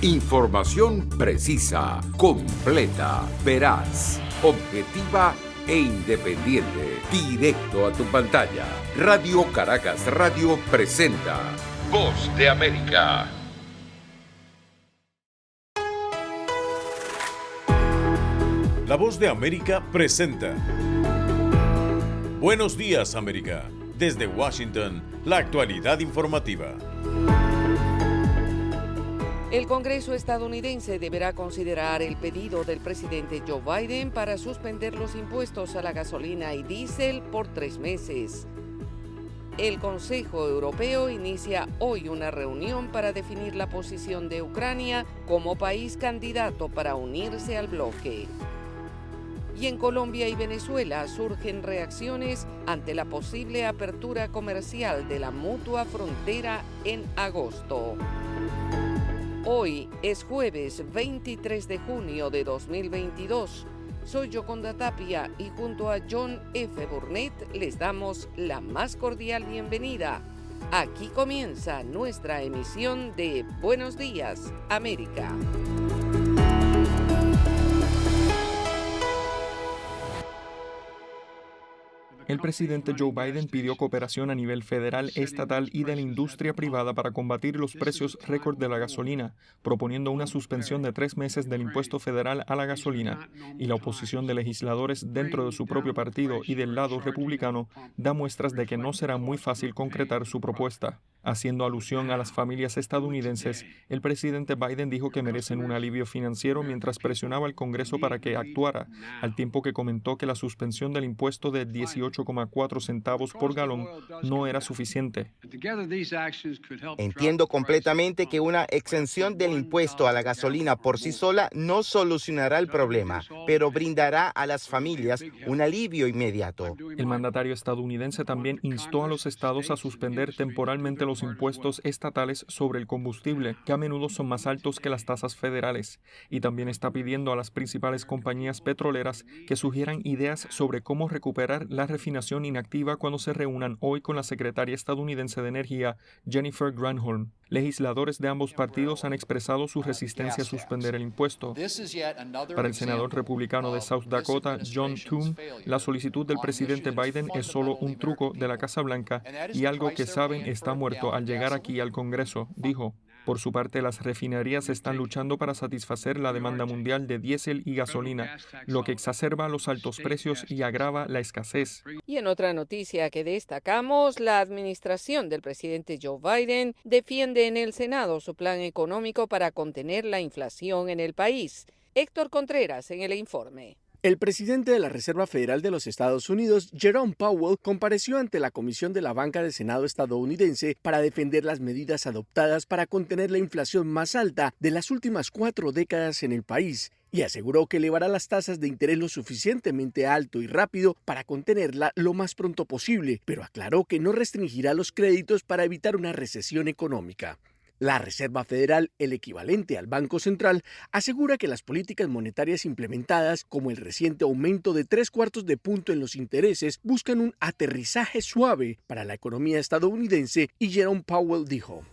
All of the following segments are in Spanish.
Información precisa, completa, veraz, objetiva e independiente. Directo a tu pantalla. Radio Caracas Radio presenta Voz de América. La Voz de América presenta Buenos días, América. Desde Washington, la actualidad informativa. El Congreso estadounidense deberá considerar el pedido del presidente Joe Biden para suspender los impuestos a la gasolina y diésel por 3 meses. El Consejo Europeo inicia hoy una reunión para definir la posición de Ucrania como país candidato para unirse al bloque. Y en Colombia y Venezuela surgen reacciones ante la posible apertura comercial de la mutua frontera en agosto. Hoy es jueves 23 de junio de 2022. Soy Yoconda Tapia y junto a John F. Burnett les damos la más cordial bienvenida. Aquí comienza nuestra emisión de Buenos Días, América. El presidente Joe Biden pidió cooperación a nivel federal, estatal y de la industria privada para combatir los precios récord de la gasolina, proponiendo una suspensión de 3 meses del impuesto federal a la gasolina. Y la oposición de legisladores dentro de su propio partido y del lado republicano da muestras de que no será muy fácil concretar su propuesta. Haciendo alusión a las familias estadounidenses, el presidente Biden dijo que merecen un alivio financiero mientras presionaba al Congreso para que actuara, al tiempo que comentó que la suspensión del impuesto de 18,4 centavos por galón no era suficiente. Entiendo completamente que una exención del impuesto a la gasolina por sí sola no solucionará el problema, pero brindará a las familias un alivio inmediato. El mandatario estadounidense también instó a los estados a suspender temporalmente los impuestos estatales sobre el combustible, que a menudo son más altos que las tasas federales, y también está pidiendo a las principales compañías petroleras que sugieran ideas sobre cómo recuperar la refinación inactiva cuando se reúnan hoy con la secretaria estadounidense de Energía, Jennifer Granholm. Legisladores de ambos partidos han expresado su resistencia a suspender el impuesto. Para el senador republicano de South Dakota, John Thune, la solicitud del presidente Biden es solo un truco de la Casa Blanca y algo que saben está muerto al llegar aquí al Congreso, dijo. Por su parte, las refinerías están luchando para satisfacer la demanda mundial de diésel y gasolina, lo que exacerba los altos precios y agrava la escasez. Y en otra noticia que destacamos, la administración del presidente Joe Biden defiende en el Senado su plan económico para contener la inflación en el país. Héctor Contreras en el informe. El presidente de la Reserva Federal de los Estados Unidos, Jerome Powell, compareció ante la Comisión de la Banca del Senado estadounidense para defender las medidas adoptadas para contener la inflación más alta de las últimas 4 décadas en el país y aseguró que elevará las tasas de interés lo suficientemente alto y rápido para contenerla lo más pronto posible, pero aclaró que no restringirá los créditos para evitar una recesión económica. La Reserva Federal, el equivalente al Banco Central, asegura que las políticas monetarias implementadas, como el reciente aumento de 0,75 puntos en los intereses, buscan un aterrizaje suave para la economía estadounidense y Jerome Powell dijo: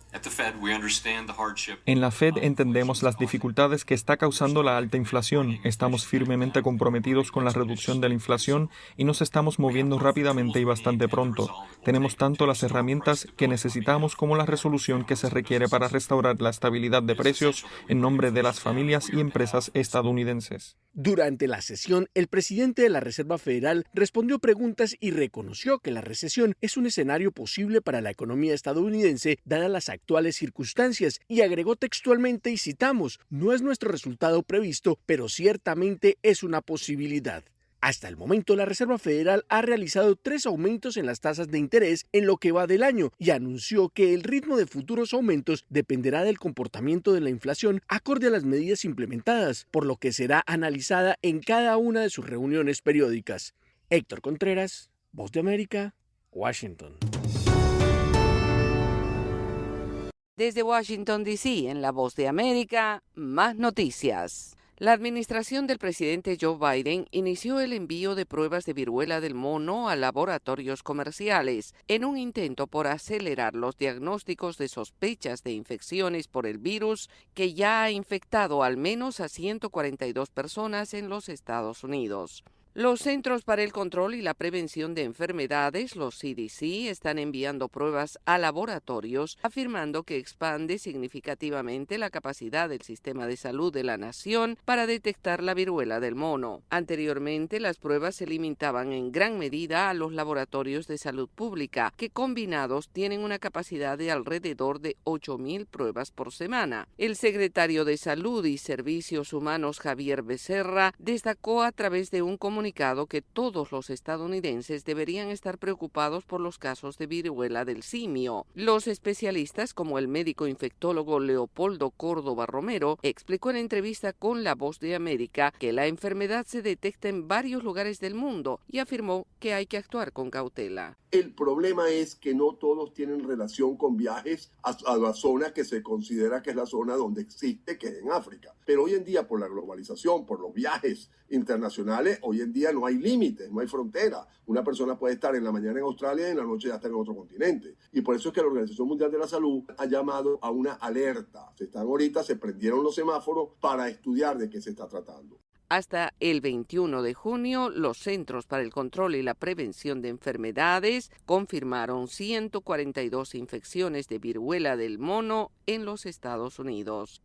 En la Fed entendemos las dificultades que está causando la alta inflación. Estamos firmemente comprometidos con la reducción de la inflación y nos estamos moviendo rápidamente y bastante pronto. Tenemos tanto las herramientas que necesitamos como la resolución que se requiere para restaurar la estabilidad de precios en nombre de las familias y empresas estadounidenses. Durante la sesión, el presidente de la Reserva Federal respondió preguntas y reconoció que la recesión es un escenario posible para la economía estadounidense dadas las actuales circunstancias y agregó textualmente y citamos: "No es nuestro resultado previsto, pero ciertamente es una posibilidad". Hasta el momento, la Reserva Federal ha realizado 3 aumentos en las tasas de interés en lo que va del año y anunció que el ritmo de futuros aumentos dependerá del comportamiento de la inflación acorde a las medidas implementadas, por lo que será analizada en cada una de sus reuniones periódicas. Héctor Contreras, Voz de América, Washington. Desde Washington, D.C., en La Voz de América, más noticias. La administración del presidente Joe Biden inició el envío de pruebas de viruela del mono a laboratorios comerciales en un intento por acelerar los diagnósticos de sospechas de infecciones por el virus que ya ha infectado al menos a 142 personas en los Estados Unidos. Los Centros para el Control y la Prevención de Enfermedades, los CDC, están enviando pruebas a laboratorios, afirmando que expande significativamente la capacidad del sistema de salud de la nación para detectar la viruela del mono. Anteriormente, las pruebas se limitaban en gran medida a los laboratorios de salud pública, que combinados tienen una capacidad de alrededor de 8,000 pruebas por semana. El secretario de Salud y Servicios Humanos, Javier Becerra, destacó a través de un comunicado que todos los estadounidenses deberían estar preocupados por los casos de viruela del simio. Los especialistas, como el médico infectólogo Leopoldo Córdoba Romero, explicó en entrevista con La Voz de América que la enfermedad se detecta en varios lugares del mundo y afirmó que hay que actuar con cautela. El problema es que no todos tienen relación con viajes a la zona que se considera que es la zona donde existe, que es en África. Pero hoy en día, por la globalización, por los viajes internacionales, hoy en día no hay límites, no hay frontera. Una persona puede estar en la mañana en Australia y en la noche ya está en otro continente. Y por eso es que la Organización Mundial de la Salud ha llamado a una alerta. Se prendieron los semáforos para estudiar de qué se está tratando. Hasta el 21 de junio, los Centros para el Control y la Prevención de Enfermedades confirmaron 142 infecciones de viruela del mono en los Estados Unidos.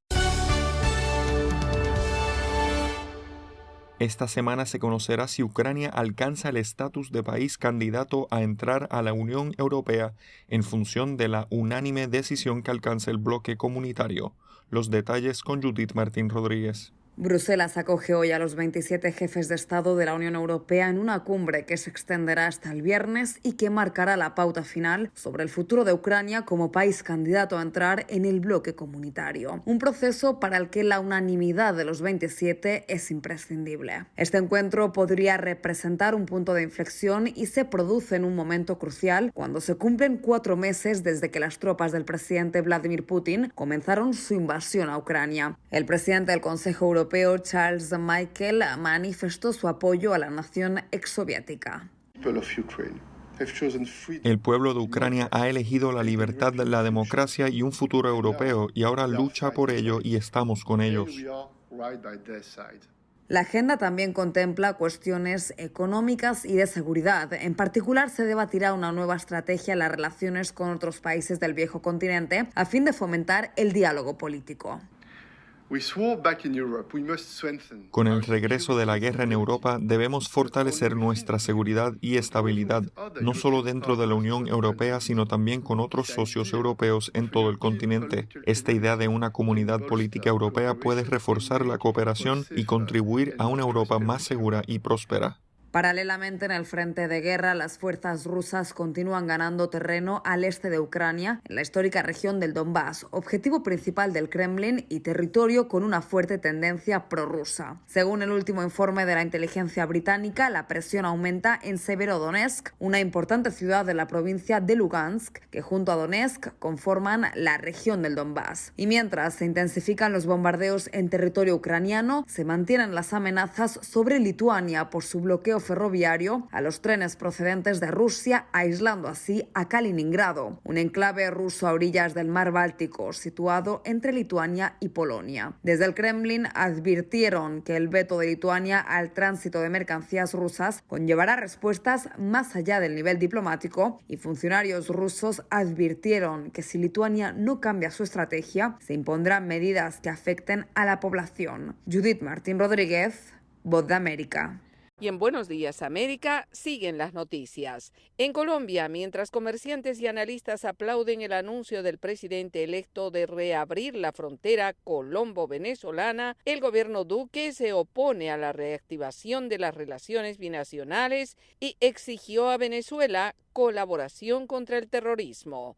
Esta semana se conocerá si Ucrania alcanza el estatus de país candidato a entrar a la Unión Europea en función de la unánime decisión que alcance el bloque comunitario. Los detalles con Judith Martín Rodríguez. Bruselas acoge hoy a los 27 jefes de Estado de la Unión Europea en una cumbre que se extenderá hasta el viernes y que marcará la pauta final sobre el futuro de Ucrania como país candidato a entrar en el bloque comunitario. Un proceso para el que la unanimidad de los 27 es imprescindible. Este encuentro podría representar un punto de inflexión y se produce en un momento crucial cuando se cumplen 4 meses desde que las tropas del presidente Vladimir Putin comenzaron su invasión a Ucrania. El presidente del Consejo Europeo, Charles Michel, manifestó su apoyo a la nación exsoviética. El pueblo de Ucrania ha elegido la libertad, la democracia y un futuro europeo, y ahora lucha por ello y estamos con ellos. La agenda también contempla cuestiones económicas y de seguridad. En particular, se debatirá una nueva estrategia en las relaciones con otros países del viejo continente a fin de fomentar el diálogo político. Con el regreso de la guerra en Europa, debemos fortalecer nuestra seguridad y estabilidad, no solo dentro de la Unión Europea, sino también con otros socios europeos en todo el continente. Esta idea de una comunidad política europea puede reforzar la cooperación y contribuir a una Europa más segura y próspera. Paralelamente, en el frente de guerra, las fuerzas rusas continúan ganando terreno al este de Ucrania, en la histórica región del Donbass, objetivo principal del Kremlin y territorio con una fuerte tendencia prorrusa. Según el último informe de la inteligencia británica, la presión aumenta en Severodonetsk, una importante ciudad de la provincia de Lugansk, que junto a Donetsk conforman la región del Donbass. Y mientras se intensifican los bombardeos en territorio ucraniano, se mantienen las amenazas sobre Lituania por su bloqueo ferroviario a los trenes procedentes de Rusia, aislando así a Kaliningrado, un enclave ruso a orillas del mar Báltico, situado entre Lituania y Polonia. Desde el Kremlin advirtieron que el veto de Lituania al tránsito de mercancías rusas conllevará respuestas más allá del nivel diplomático, y funcionarios rusos advirtieron que si Lituania no cambia su estrategia, se impondrán medidas que afecten a la población. Judith Martín Rodríguez, Voz de América. Y en Buenos Días América siguen las noticias. En Colombia, mientras comerciantes y analistas aplauden el anuncio del presidente electo de reabrir la frontera colombo-venezolana, el gobierno Duque se opone a la reactivación de las relaciones binacionales y exigió a Venezuela colaboración contra el terrorismo.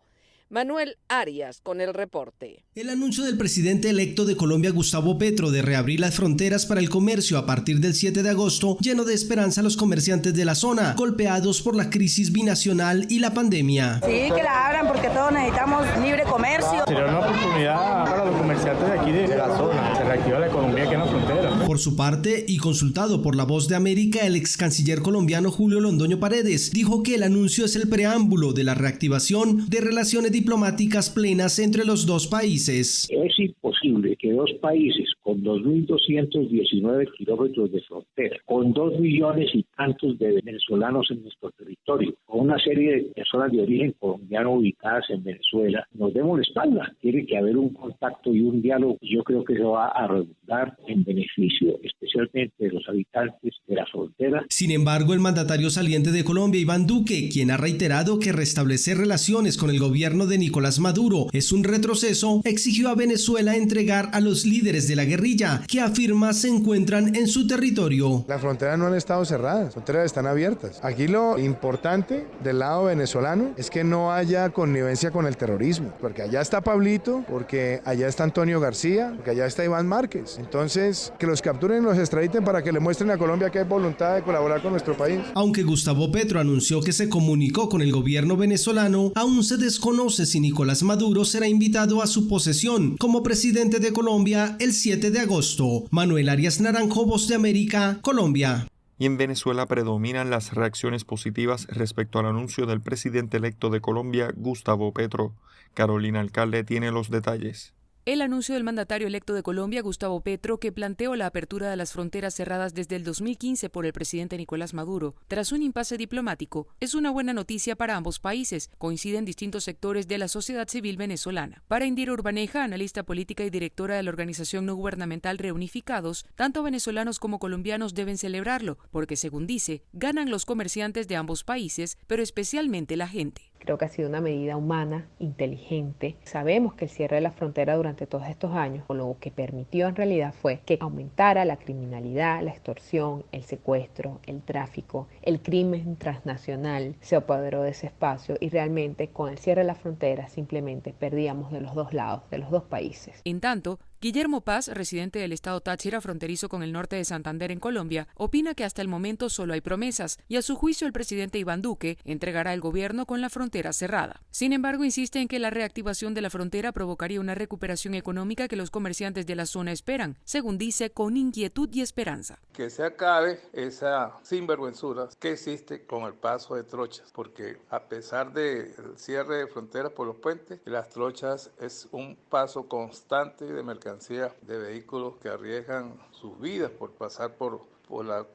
Manuel Arias con el reporte. El anuncio del presidente electo de Colombia, Gustavo Petro, de reabrir las fronteras para el comercio a partir del 7 de agosto llenó de esperanza a los comerciantes de la zona, golpeados por la crisis binacional y la pandemia. Sí, que la abran porque todos necesitamos libre comercio. Sería una oportunidad para los comerciantes de aquí de la zona, se reactiva la economía aquí en la frontera. Por su parte, y consultado por La Voz de América, el ex canciller colombiano Julio Londoño Paredes dijo que el anuncio es el preámbulo de la reactivación de relaciones diplomáticas plenas entre los dos países. Es imposible que dos países con 2.219 kilómetros de frontera, con 2 millones y tantos de venezolanos en nuestro territorio, con una serie de personas de origen colombiano ubicadas en Venezuela, nos demos la espalda. Tiene que haber un contacto y un diálogo, y yo creo que eso va a redundar en beneficio especialmente de los habitantes de la frontera. Sin embargo, el mandatario saliente de Colombia, Iván Duque, quien ha reiterado que restablecer relaciones con el gobierno de Nicolás Maduro es un retroceso, exigió a Venezuela entregar a los líderes de la guerrilla, que afirma se encuentran en su territorio. Las fronteras no han estado cerradas, las fronteras están abiertas. Aquí lo importante del lado venezolano es que no haya connivencia con el terrorismo, porque allá está Pablito, porque allá está Antonio García, porque allá está Iván Márquez. Entonces, que los capturen y los extraditen para que le muestren a Colombia que hay voluntad de colaborar con nuestro país. Aunque Gustavo Petro anunció que se comunicó con el gobierno venezolano, aún se desconoce si Nicolás Maduro será invitado a su posesión como presidente de Colombia el 7 de agosto. Manuel Arias Naranjo, Voz de América, Colombia. Y en Venezuela predominan las reacciones positivas respecto al anuncio del presidente electo de Colombia, Gustavo Petro. Carolina Alcalde tiene los detalles. El anuncio del mandatario electo de Colombia, Gustavo Petro, que planteó la apertura de las fronteras cerradas desde el 2015 por el presidente Nicolás Maduro, tras un impasse diplomático, es una buena noticia para ambos países, coinciden distintos sectores de la sociedad civil venezolana. Para Indira Urbaneja, analista política y directora de la organización no gubernamental Reunificados, tanto venezolanos como colombianos deben celebrarlo, porque según dice, ganan los comerciantes de ambos países, pero especialmente la gente. Creo que ha sido una medida humana, inteligente. Sabemos que el cierre de la frontera durante todos estos años, lo que permitió en realidad fue que aumentara la criminalidad, la extorsión, el secuestro, el tráfico, el crimen transnacional se apoderó de ese espacio y realmente con el cierre de la frontera simplemente perdíamos de los dos lados, de los dos países. En tanto, Guillermo Paz, residente del estado Táchira, fronterizo con el norte de Santander en Colombia, opina que hasta el momento solo hay promesas y a su juicio el presidente Iván Duque entregará el gobierno con la frontera cerrada. Sin embargo, insiste en que la reactivación de la frontera provocaría una recuperación económica que los comerciantes de la zona esperan, según dice, con inquietud y esperanza. Que se acabe esa sinvergüenzura que existe con el paso de trochas, porque a pesar del cierre de fronteras por los puentes, las trochas es un paso constante de mercancía, de vehículos que arriesgan sus vidas por pasar por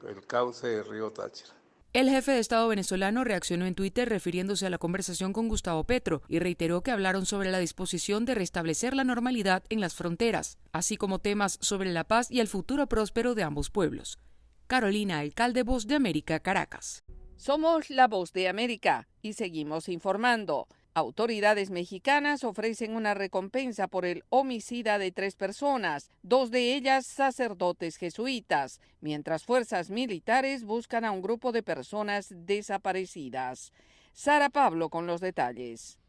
el cauce del río Táchira. El jefe de Estado venezolano reaccionó en Twitter refiriéndose a la conversación con Gustavo Petro y reiteró que hablaron sobre la disposición de restablecer la normalidad en las fronteras, así como temas sobre la paz y el futuro próspero de ambos pueblos. Carolina Alcalde, Voz de América, Caracas. Somos la Voz de América y seguimos informando. Autoridades mexicanas ofrecen una recompensa por el homicida de 3 personas, 2 de ellas sacerdotes jesuitas, mientras fuerzas militares buscan a un grupo de personas desaparecidas. Sara Pablo con los detalles.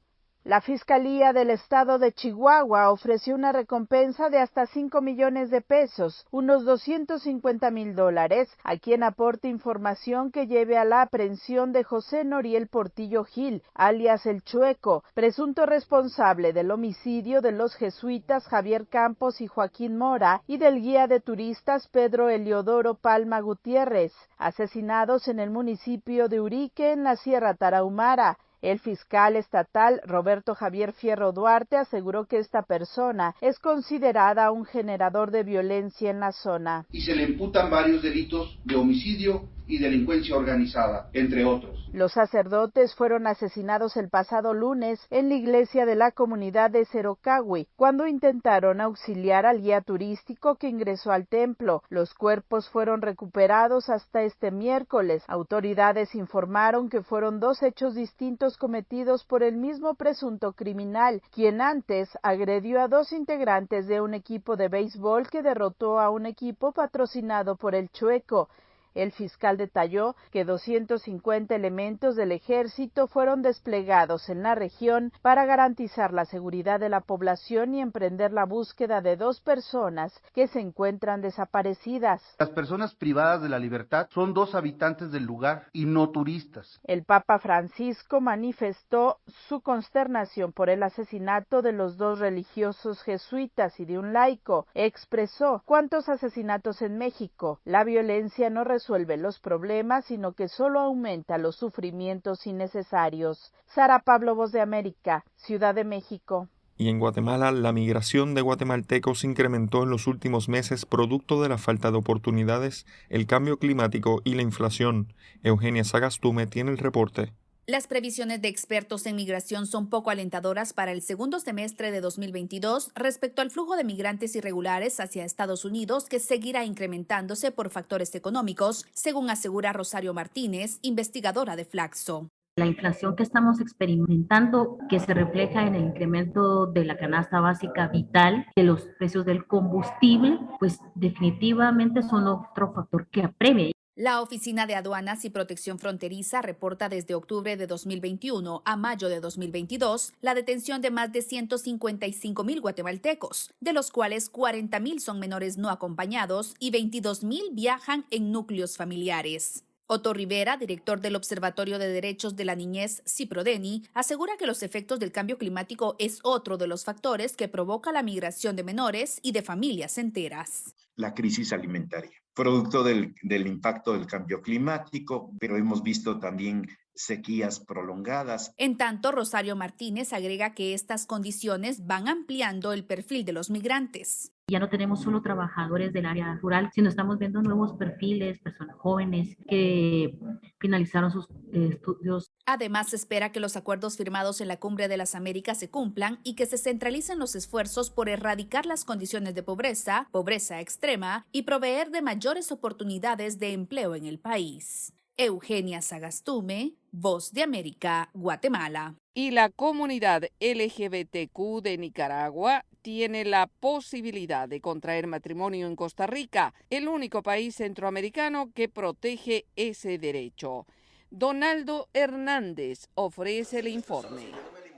La Fiscalía del Estado de Chihuahua ofreció una recompensa de hasta 5 millones de pesos, unos $250,000, a quien aporte información que lleve a la aprehensión de José Noriel Portillo Gil, alias El Chueco, presunto responsable del homicidio de los jesuitas Javier Campos y Joaquín Mora y del guía de turistas Pedro Eliodoro Palma Gutiérrez, asesinados en el municipio de Urique, en la Sierra Tarahumara. El fiscal estatal Roberto Javier Fierro Duarte aseguró que esta persona es considerada un generador de violencia en la zona. Y se le imputan varios delitos de homicidio y delincuencia organizada, entre otros. Los sacerdotes fueron asesinados el pasado lunes en la iglesia de la comunidad de Cerocahui, cuando intentaron auxiliar al guía turístico que ingresó al templo. Los cuerpos fueron recuperados hasta este miércoles. Autoridades informaron que fueron 2 hechos distintos cometidos por el mismo presunto criminal, quien antes agredió a 2 integrantes de un equipo de béisbol que derrotó a un equipo patrocinado por El Chueco. El fiscal detalló que 250 elementos del ejército fueron desplegados en la región para garantizar la seguridad de la población y emprender la búsqueda de 2 personas que se encuentran desaparecidas. Las personas privadas de la libertad son 2 habitantes del lugar y no turistas. El Papa Francisco manifestó su consternación por el asesinato de los 2 religiosos jesuitas y de un laico. Expresó: ¿cuántos asesinatos en México? La violencia no resuelve los problemas, sino que solo aumenta los sufrimientos innecesarios. Sara Pablo, Voz de América, Ciudad de México. Y en Guatemala, la migración de guatemaltecos incrementó en los últimos meses producto de la falta de oportunidades, el cambio climático y la inflación. Eugenia Sagastume tiene el reporte. Las previsiones de expertos en migración son poco alentadoras para el segundo semestre de 2022 respecto al flujo de migrantes irregulares hacia Estados Unidos, que seguirá incrementándose por factores económicos, según asegura Rosario Martínez, investigadora de Flaxo. La inflación que estamos experimentando, que se refleja en el incremento de la canasta básica vital, de los precios del combustible, pues definitivamente son otro factor que apremia. La Oficina de Aduanas y Protección Fronteriza reporta desde octubre de 2021 a mayo de 2022 la detención de más de 155,000 guatemaltecos, de los cuales 40,000 son menores no acompañados y 22,000 viajan en núcleos familiares. Otto Rivera, director del Observatorio de Derechos de la Niñez, CIPRODENI, asegura que los efectos del cambio climático es otro de los factores que provoca la migración de menores y de familias enteras. La crisis alimentaria, producto del impacto del cambio climático, pero hemos visto también sequías prolongadas. En tanto, Rosario Martínez agrega que estas condiciones van ampliando el perfil de los migrantes. Ya no tenemos solo trabajadores del área rural, sino estamos viendo nuevos perfiles, personas jóvenes que finalizaron sus estudios. Además, se espera que los acuerdos firmados en la Cumbre de las Américas se cumplan y que se centralicen los esfuerzos por erradicar las condiciones de pobreza, pobreza extrema y proveer de mayores oportunidades de empleo en el país. Eugenia Sagastume, Voz de América, Guatemala. Y la comunidad LGBTQ de Nicaragua tiene la posibilidad de contraer matrimonio en Costa Rica, el único país centroamericano que protege ese derecho. Donaldo Hernández ofrece el informe.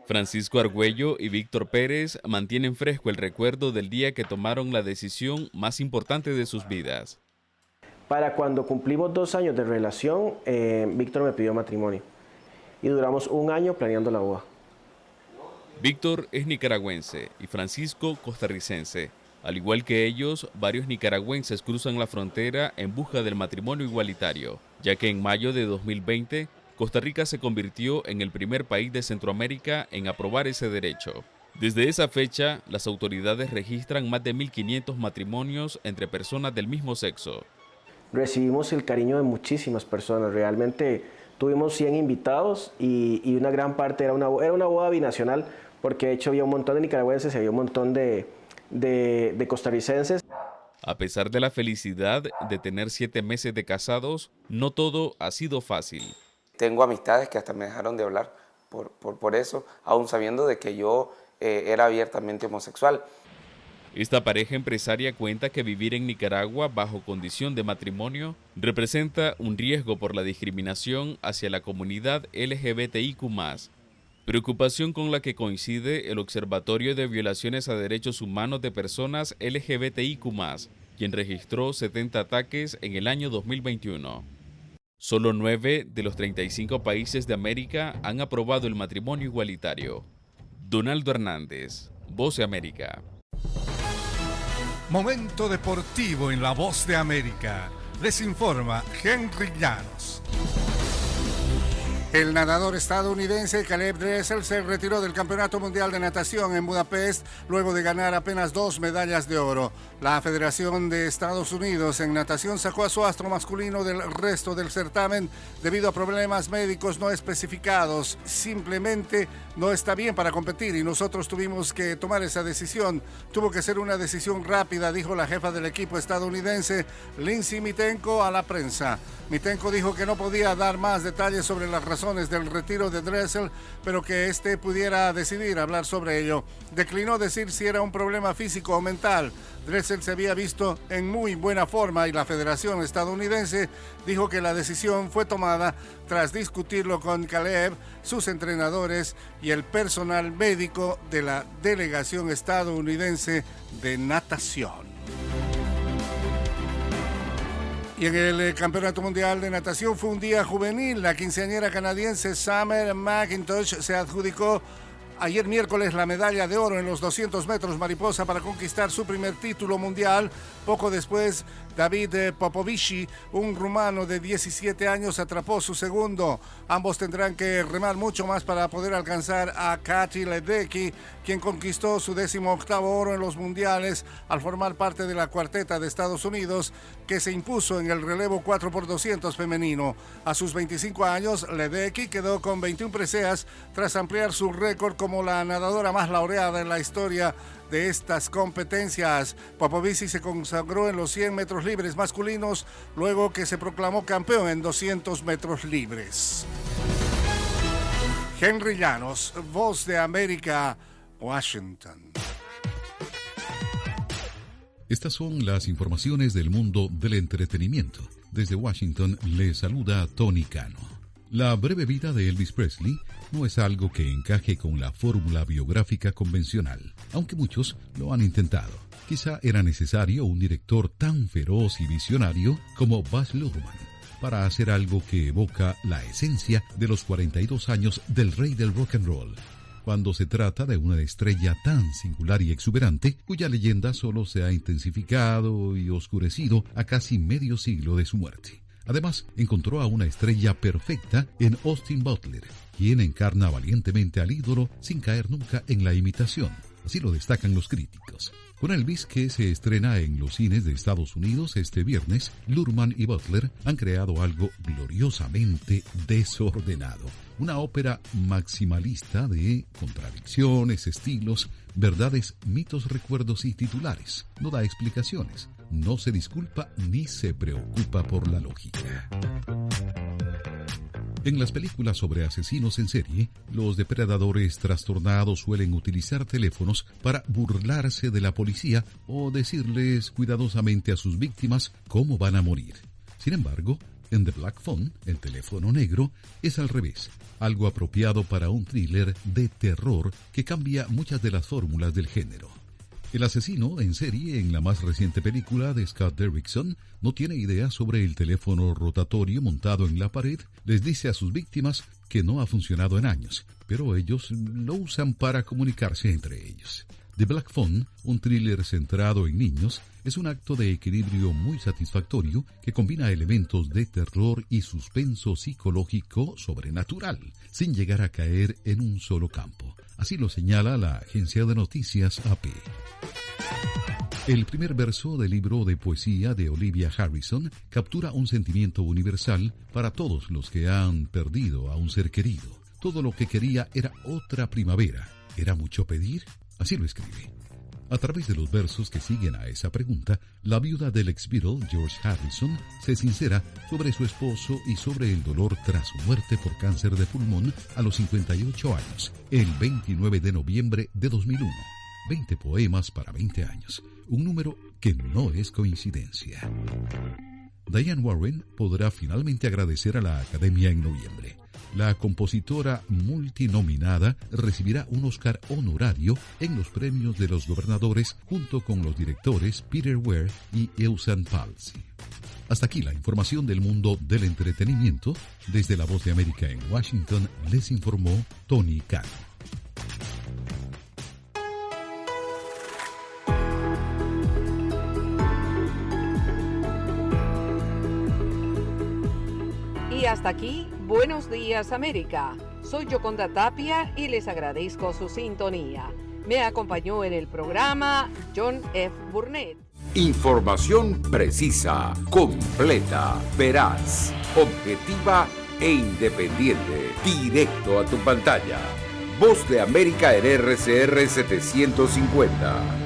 Francisco Argüello y Víctor Pérez mantienen fresco el recuerdo del día que tomaron la decisión más importante de sus vidas. Para cuando cumplimos 2 años de relación, Víctor me pidió matrimonio y duramos 1 año planeando la boda. Víctor es nicaragüense y Francisco costarricense. Al igual que ellos, varios nicaragüenses cruzan la frontera en busca del matrimonio igualitario, ya que en mayo de 2020, Costa Rica se convirtió en el primer país de Centroamérica en aprobar ese derecho. Desde esa fecha, las autoridades registran más de 1.500 matrimonios entre personas del mismo sexo. Recibimos el cariño de muchísimas personas, realmente tuvimos 100 invitados y una gran parte era una boda binacional, porque de hecho había un montón de nicaragüenses y había un montón de costarricenses. A pesar de la felicidad de tener 7 meses de casados, no todo ha sido fácil. Tengo amistades que hasta me dejaron de hablar por eso, aún sabiendo de que yo era abiertamente homosexual. Esta pareja empresaria cuenta que vivir en Nicaragua bajo condición de matrimonio representa un riesgo por la discriminación hacia la comunidad LGBTIQ+, preocupación con la que coincide el Observatorio de Violaciones a Derechos Humanos de Personas LGBTIQ+, quien registró 70 ataques en el año 2021. Solo 9 de los 35 países de América han aprobado el matrimonio igualitario. Donaldo Hernández, Voz de América. Momento deportivo en La Voz de América. Les informa Henry Llanos. El nadador estadounidense Caleb Dressel se retiró del Campeonato Mundial de Natación en Budapest luego de ganar apenas 2 medallas de oro. La Federación de Estados Unidos en natación sacó a su astro masculino del resto del certamen debido a problemas médicos no especificados. Simplemente no está bien para competir y nosotros tuvimos que tomar esa decisión. Tuvo que ser una decisión rápida, dijo la jefa del equipo estadounidense, Lindsay Mitenko, a la prensa. Mitenko dijo que no podía dar más detalles sobre las razones razones del retiro de Dressel, pero que éste pudiera decidir hablar sobre ello. Declinó decir si era un problema físico o mental. Dressel se había visto en muy buena forma y la Federación Estadounidense dijo que la decisión fue tomada tras discutirlo con Caleb, sus entrenadores y el personal médico de la delegación estadounidense de natación. Y en el Campeonato Mundial de Natación fue un día juvenil. La quinceañera canadiense Summer McIntosh se adjudicó ayer miércoles la medalla de oro en los 200 metros mariposa para conquistar su primer título mundial. Poco después, David Popovici, un rumano de 17 años, atrapó su segundo. Ambos tendrán que remar mucho más para poder alcanzar a Kati Ledecky, quien conquistó su 18º oro en los mundiales al formar parte de la cuarteta de Estados Unidos, que se impuso en el relevo 4x200 femenino. A sus 25 años, Ledecky quedó con 21 preseas tras ampliar su récord como la nadadora más laureada en la historia de estas competencias. Popovici se consagró en los 100 metros libres masculinos, luego que se proclamó campeón en 200 metros libres. Henry Llanos, Voz de América, Washington. Estas son las informaciones del mundo del entretenimiento. Desde Washington le saluda Tony Cano. La breve vida de Elvis Presley no es algo que encaje con la fórmula biográfica convencional, aunque muchos lo han intentado. Quizá era necesario un director tan feroz y visionario como Baz Luhrmann para hacer algo que evoca la esencia de los 42 años del rey del rock and roll, cuando se trata de una estrella tan singular y exuberante, cuya leyenda solo se ha intensificado y oscurecido a casi medio siglo de su muerte. Además, encontró a una estrella perfecta en Austin Butler, quien encarna valientemente al ídolo sin caer nunca en la imitación. Así lo destacan los críticos. Con Elvis, que se estrena en los cines de Estados Unidos este viernes, Luhrmann y Butler han creado algo gloriosamente desordenado. Una ópera maximalista de contradicciones, estilos, verdades, mitos, recuerdos y titulares. No da explicaciones, no se disculpa ni se preocupa por la lógica. En las películas sobre asesinos en serie, los depredadores trastornados suelen utilizar teléfonos para burlarse de la policía o decirles cuidadosamente a sus víctimas cómo van a morir. Sin embargo, en The Black Phone, el teléfono negro, es al revés, algo apropiado para un thriller de terror que cambia muchas de las fórmulas del género. El asesino en serie en la más reciente película de Scott Derrickson no tiene idea sobre el teléfono rotatorio montado en la pared, les dice a sus víctimas que no ha funcionado en años, pero ellos lo usan para comunicarse entre ellos. The Black Phone, un thriller centrado en niños, es un acto de equilibrio muy satisfactorio que combina elementos de terror y suspenso psicológico sobrenatural, sin llegar a caer en un solo campo. Así lo señala la agencia de noticias AP. El primer verso del libro de poesía de Olivia Harrison captura un sentimiento universal para todos los que han perdido a un ser querido. Todo lo que quería era otra primavera. ¿Era mucho pedir? Así lo escribe. A través de los versos que siguen a esa pregunta, la viuda del ex-Beatle, George Harrison, se sincera sobre su esposo y sobre el dolor tras su muerte por cáncer de pulmón a los 58 años, el 29 de noviembre de 2001. 20 poemas para 20 años, un número que no es coincidencia. Diane Warren podrá finalmente agradecer a la Academia en noviembre. La compositora multinominada recibirá un Oscar honorario en los premios de los gobernadores junto con los directores Peter Weir y Eusan Palsy. Hasta aquí la información del mundo del entretenimiento. Desde La Voz de América en Washington les informó Tony Cano. Y hasta aquí, Buenos Días América. Soy Yoconda Tapia y les agradezco su sintonía. Me acompañó en el programa John F. Burnett. Información precisa, completa, veraz, objetiva e independiente. Directo a tu pantalla. Voz de América en RCR 750.